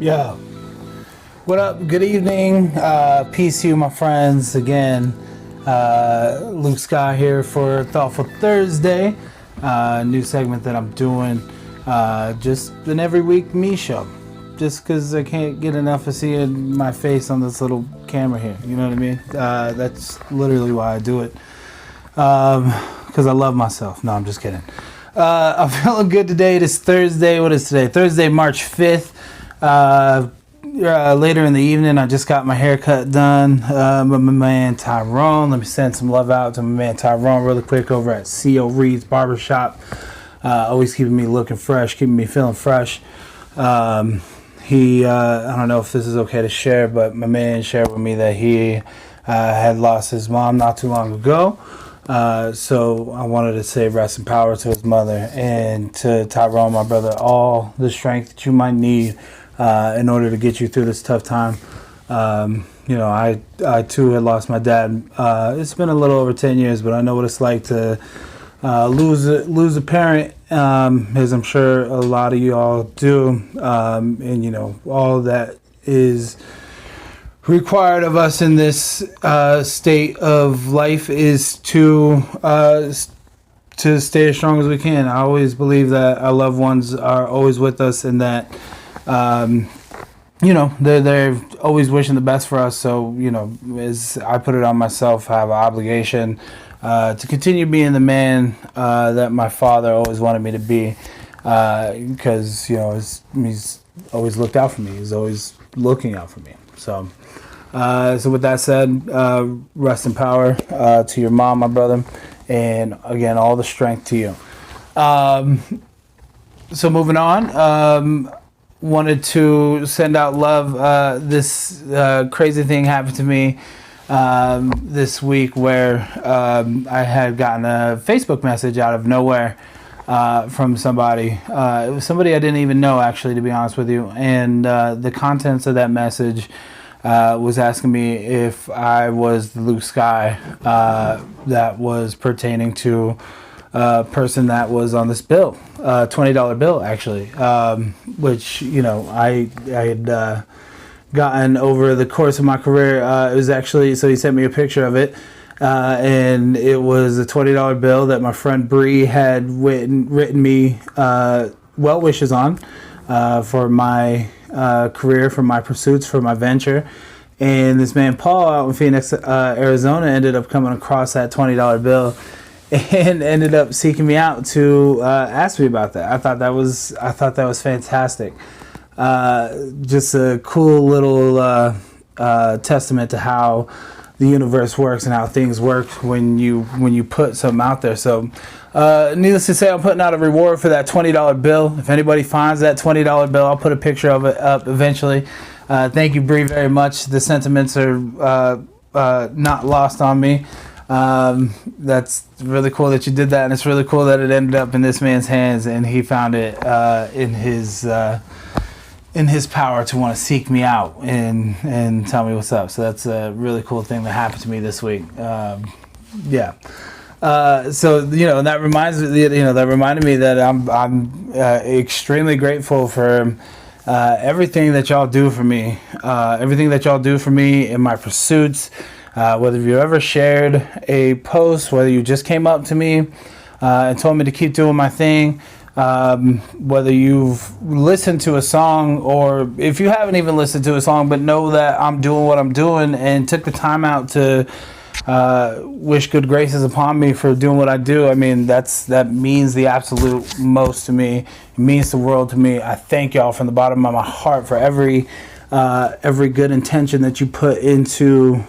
Yeah. What up? Good evening. Peace to you, my friends. Again, Luke Scott here for Thoughtful Thursday. New segment that I'm doing. Just an every week me show. Just because I can't get enough of seeing my face on this little camera here. You know what I mean? That's literally why I do it. Because I love myself. No, I'm just kidding. I'm feeling good today. It is Thursday. What is today? Thursday, March 5th. Later in the evening, I just got my haircut done by my man Tyrone. Let me send some love out to my man Tyrone really quick over at C.O. Reed's Barbershop. Always keeping me looking fresh, keeping me feeling fresh. I don't know if this is okay to share, but my man shared with me that he had lost his mom not too long ago. So I wanted to say rest in power to his mother, and to Tyrone, my brother, all the strength that you might need in order to get you through this tough time. I too had lost my dad. It's been a little over 10 years, but I know what it's like to lose a parent, as I'm sure a lot of y'all do. And all that is required of us in this state of life is to stay as strong as we can. I always believe that our loved ones are always with us, and that they're always wishing the best for us. So, as I put it on myself, I have an obligation to continue being the man that my father always wanted me to be, because he's always looked out for me. He's always looking out for me. So with that said, rest in power to your mom, my brother, and again, all the strength to you. So moving on, wanted to send out love. This crazy thing happened to me this week, where I had gotten a Facebook message out of nowhere from somebody. It was somebody I didn't even know, actually, to be honest with you. And the contents of that message was asking me if I was the Luke Sky that was pertaining to a person that was on this bill, $20 bill, actually, which I had gotten over the course of my career. It was actually, so he sent me a picture of it, and it was a $20 bill that my friend Bree had written me well wishes on for my career, for my pursuits, for my venture. And this man Paul out in Phoenix, Arizona, ended up coming across that $20 bill and ended up seeking me out to ask me about that. I thought that was fantastic. Just a cool little testament to how the universe works and how things work when you put something out there. So needless to say, I'm putting out a reward for that $20 bill. If anybody finds that $20 bill, I'll put a picture of it up eventually. Thank you, Bree, very much. The sentiments are not lost on me. That's really cool that you did that, and it's really cool that it ended up in this man's hands, and he found it in his power to want to seek me out and tell me what's up. So that's a really cool thing that happened to me this week. Yeah. So that reminded me that I'm extremely grateful for everything that y'all do for me. Everything that y'all do for me in my pursuits. Whether you ever shared a post, whether you just came up to me and told me to keep doing my thing, whether you've listened to a song, or if you haven't even listened to a song but know that I'm doing what I'm doing and took the time out to wish good graces upon me for doing what I do. I mean, that means the absolute most to me. It means the world to me. I thank y'all from the bottom of my heart for every good intention that you put into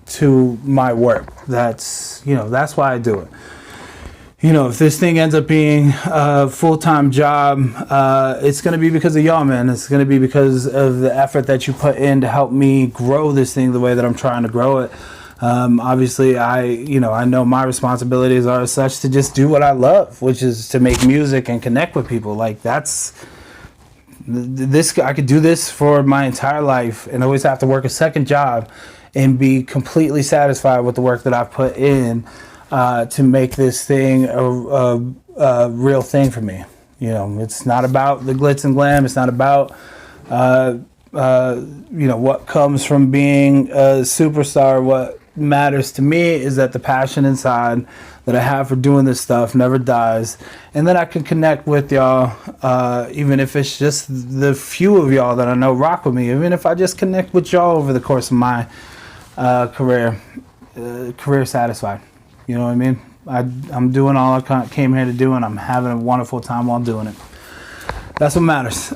to my work. That's why I do it. If this thing ends up being a full-time job, it's going to be because of y'all, man. It's going to be because of the effort that you put in to help me grow this thing the way that I'm trying to grow it. Obviously, I know my responsibilities are as such to just do what I love, which is to make music and connect with people. Like, that's this. I could do this for my entire life and always have to work a second job and be completely satisfied with the work that I've put in to make this thing a real thing for me. You know, it's not about the glitz and glam. It's not about, what comes from being a superstar. What matters to me is that the passion inside that I have for doing this stuff never dies, and then I can connect with y'all, even if it's just the few of y'all that I know rock with me. Even if I just connect with y'all over the course of my career satisfied. You know what I mean? I'm doing all I came here to do, and I'm having a wonderful time while doing it. That's what matters.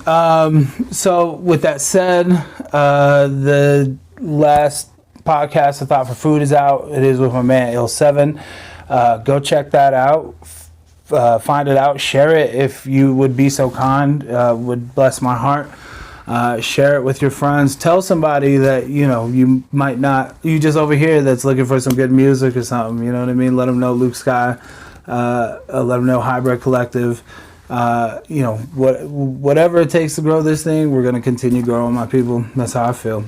So with that said, the last podcast, I Thought for Food, is out. It is with my man Il7. Go check that out. Find it out. Share it if you would be so kind. Would bless my heart. Share it with your friends. Tell somebody that, you might not, you just over here that's looking for some good music or something. You know what I mean? Let them know Luke Sky. Let them know Hybrid Collective. Whatever it takes to grow this thing, we're going to continue growing, my people. That's how I feel.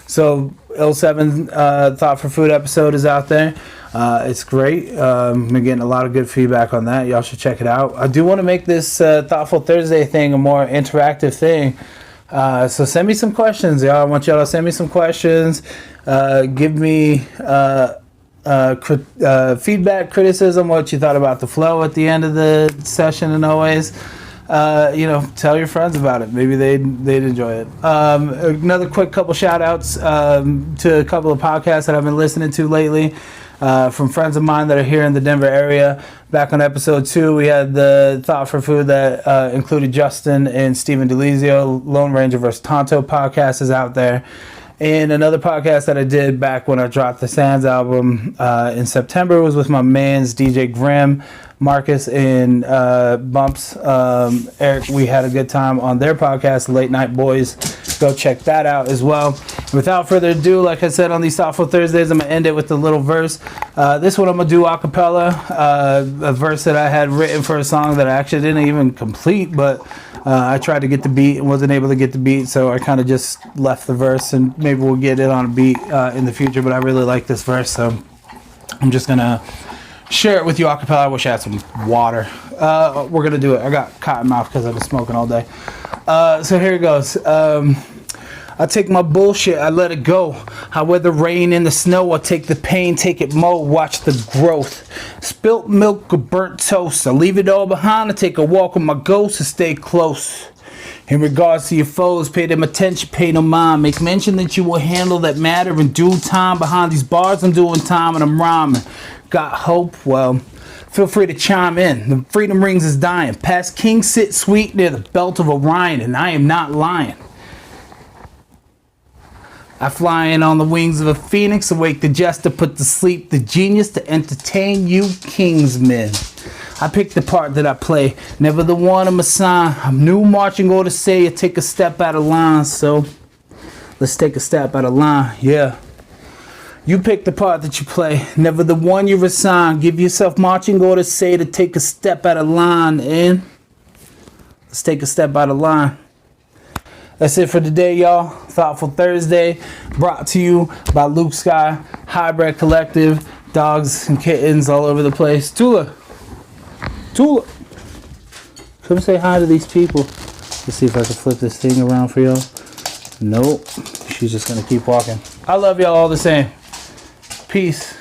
So Il7 Thought for Food episode is out there. It's great. Been getting a lot of good feedback on that. Y'all should check it out. I do want to make this Thoughtful Thursday thing a more interactive thing. So send me some questions, y'all. I want y'all to send me some questions. Give me feedback, criticism, what you thought about the flow at the end of the session, and always. Tell your friends about it. Maybe they'd enjoy it. Another quick couple shout outs to a couple of podcasts that I've been listening to lately from friends of mine that are here in the Denver area. Back on episode 2, we had the Thought for Food that included Justin and Steven DeLizio. Lone Ranger vs. Tonto podcast is out there. And another podcast that I did back when I dropped the Sands album in September was with my mans DJ Grimm, Marcus, and Bumps. Eric, we had a good time on their podcast, Late Night Boys. Go check that out as well. Without further ado, like I said on these Thoughtful Thursdays, I'm going to end it with a little verse. This one I'm going to do a cappella, a verse that I had written for a song that I actually didn't even complete, but I tried to get the beat and wasn't able to get the beat, so I kind of just left the verse, and maybe we'll get it on a beat in the future, but I really like this verse, so I'm just going to share it with you a cappella. I wish I had some water. We're going to do it. I got cotton mouth because I've been smoking all day. So here it goes. I take my bullshit, I let it go. I weather rain and the snow, I take the pain, take it mo, watch the growth. Spilt milk or burnt toast, I leave it all behind, I take a walk with my ghost and stay close. In regards to your foes, pay them attention, pay no mind. Make mention that you will handle that matter in due time. Behind these bars, I'm doing time and I'm rhyming. Got hope? Well, feel free to chime in. The freedom rings is dying. Past King sit sweet near the belt of Orion, and I am not lying. I fly in on the wings of a phoenix, awake the jester, put to sleep the genius to entertain you kingsmen. I pick the part that I play, never the one I'm assigned. I'm new marching order say I take a step out of line, so let's take a step out of line, yeah. You pick the part that you play, never the one you're assigned. Give yourself marching orders say to take a step out of line, and let's take a step out of line. That's it for today, y'all. Thoughtful Thursday, brought to you by Luke Sky, Hybrid Collective, dogs and kittens all over the place. Tula, come say hi to these people. Let's see if I can flip this thing around for y'all. Nope, she's just gonna keep walking. I love y'all all the same. Peace.